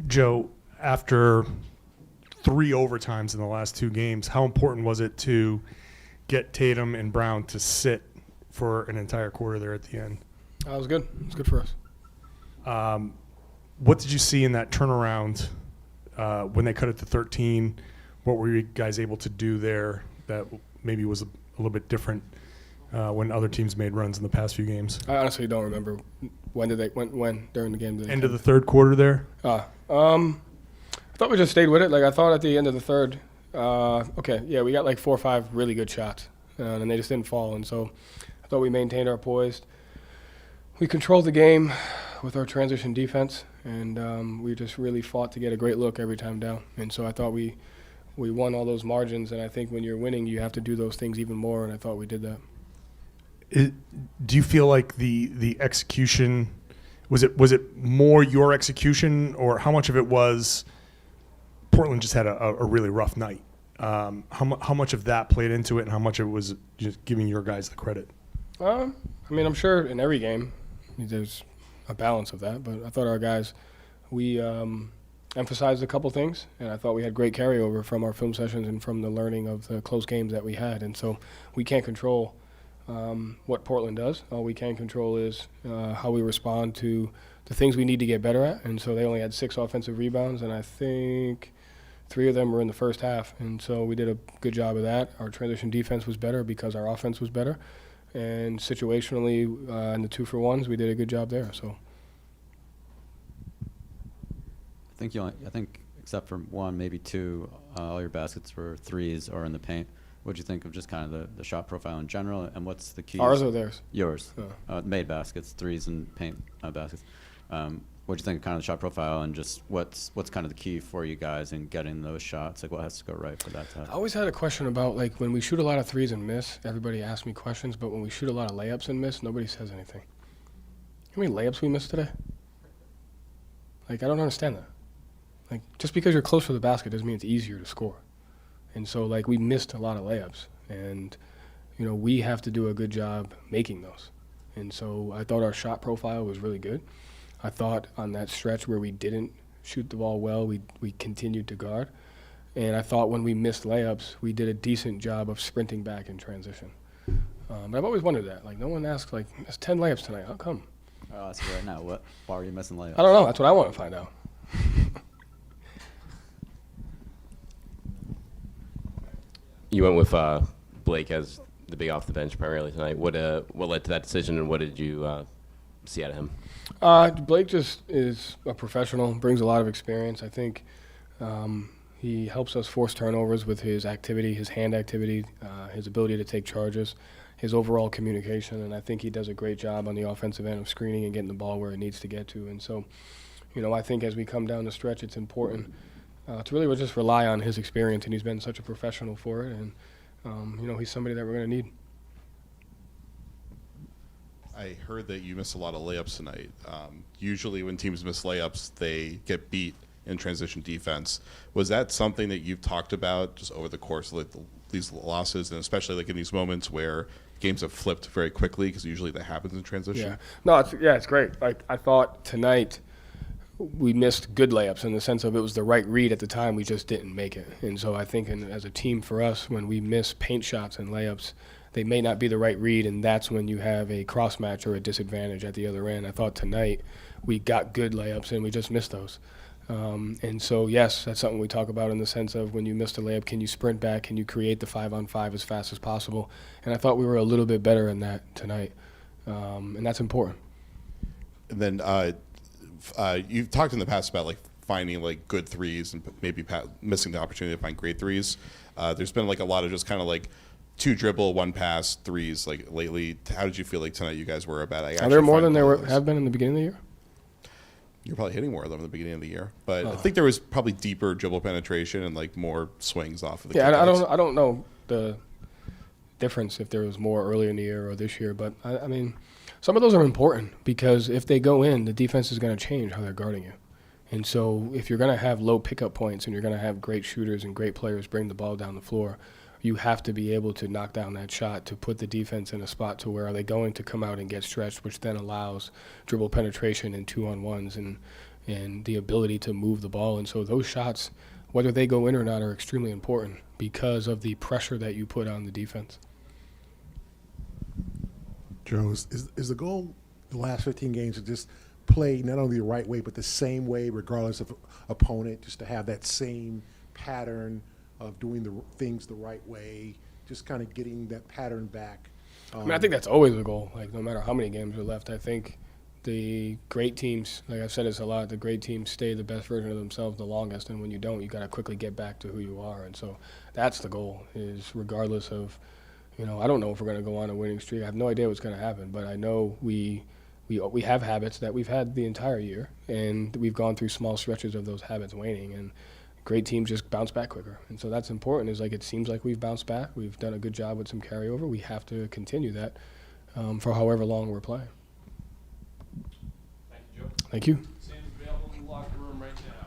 Joe, after 3 overtimes in the last 2 games, how important was it to get Tatum and Brown to sit for an entire quarter there at the end? It was good. It was good for us. What did you see in that turnaround when they cut it to 13? What were you guys able to do there that maybe was a little bit different when other teams made runs in the past few games? I honestly don't remember when during the game did they End of the third quarter there? I thought we just stayed with it. Like I thought at the end of the third, we got like 4 or 5 really good shots, and they just didn't fall. And so I thought we maintained our poise. We controlled the game with our transition defense, and we just really fought to get a great look every time down. And so I thought we won all those margins, and I think when you're winning, you have to do those things even more, and I thought we did that. Do you feel like the execution, was it more your execution, or how much of it was Portland just had a really rough night? How much of that played into it, and how much of it was just giving your guys the credit? I'm sure in every game there's a balance of that, but I thought our guys, we emphasized a couple things, and I thought we had great carryover from our film sessions and from the learning of the close games that we had. And so we can't control what Portland does. All we can control is how we respond to the things we need to get better at. And so they only had 6 offensive rebounds, and I think 3 of them were in the first half. And so we did a good job of that. Our transition defense was better because our offense was better. And situationally, in the 2-for-1s, we did a good job there. So I think except for 1, maybe 2, all your baskets were threes or in the paint. What do you think of just kind of the shot profile in general, and what's the key? Ours or theirs? Yours. Made baskets, threes and paint baskets. What do you think of kind of the shot profile, and just what's kind of the key for you guys in getting those shots? Like what has to go right for that to happen? I always had a question about, like, when we shoot a lot of threes and miss, everybody asks me questions, but when we shoot a lot of layups and miss, nobody says anything. How many layups we missed today? Like, I don't understand that. Like, just because you're close to the basket doesn't mean it's easier to score. And so, like, we missed a lot of layups, and, you know, we have to do a good job making those. And so I thought our shot profile was really good. I thought on that stretch where we didn't shoot the ball well, we continued to guard. And I thought when we missed layups, we did a decent job of sprinting back in transition. But I've always wondered that. Like, no one asks, like, it's 10 layups tonight. How come? I'll ask you right now. Why are you missing layups? I don't know. That's what I want to find out. You went with Blake as the big off the bench primarily tonight. What led to that decision, and what did you see out of him? Blake just is a professional, brings a lot of experience. I think he helps us force turnovers with his activity, his hand activity, his ability to take charges, his overall communication, and I think he does a great job on the offensive end of screening and getting the ball where it needs to get to. And so, you know, I think as we come down the stretch, it's important to really just rely on his experience, and he's been such a professional for it, and, you know, he's somebody that we're going to need. I heard that you missed a lot of layups tonight. Usually when teams miss layups, they get beat in transition defense. Was that something that you've talked about just over the course of these losses, and especially like in these moments where games have flipped very quickly, because usually that happens in transition? Yeah. No, it's great. Like, I thought tonight we missed good layups in the sense of it was the right read at the time, we just didn't make it. And so I think as a team for us, when we miss paint shots and layups, they may not be the right read, and that's when you have a cross match or a disadvantage at the other end. I thought tonight we got good layups and we just missed those. And so, yes, that's something we talk about in the sense of when you missed a layup, can you sprint back, can you create the 5-on-5 as fast as possible? And I thought we were a little bit better in that tonight, and that's important. And then you've talked in the past about like finding like good threes and maybe missing the opportunity to find great threes. There's been like a lot of just kind of like 2 dribble, 1 pass threes like lately. How did you feel like tonight you guys were about? Are there more than there have been in the beginning of the year? You're probably hitting more of them in the beginning of the year, but I think there was probably deeper dribble penetration and like more swings off of the. Yeah, I don't know the difference if there was more earlier in the year or this year, but I mean, some of those are important because if they go in, the defense is going to change how they're guarding you. And so if you're going to have low pickup points and you're going to have great shooters and great players bring the ball down the floor, you have to be able to knock down that shot to put the defense in a spot to where are they going to come out and get stretched, which then allows dribble penetration and 2-on-1s. And, and the ability to move the ball. And so those shots, whether they go in or not, are extremely important because of the pressure that you put on the defense. Joe, is the goal the last 15 games to just play not only the right way, but the same way regardless of opponent, just to have that same pattern of doing the things the right way, just kind of getting that pattern back? I mean, I think that's always the goal. Like, no matter how many games are left, I think the great teams, like I've said this a lot, the great teams stay the best version of themselves the longest, and when you don't, you got to quickly get back to who you are. And so that's the goal, is regardless of, I don't know if we're going to go on a winning streak. I have no idea what's going to happen, but I know we have habits that we've had the entire year, and we've gone through small stretches of those habits waning, and great teams just bounce back quicker. And so that's important. Is like, it seems like we've bounced back. We've done a good job with some carryover. We have to continue that for however long we're playing. Thank you, Joe. Thank you. Sam's available in the locker room right now.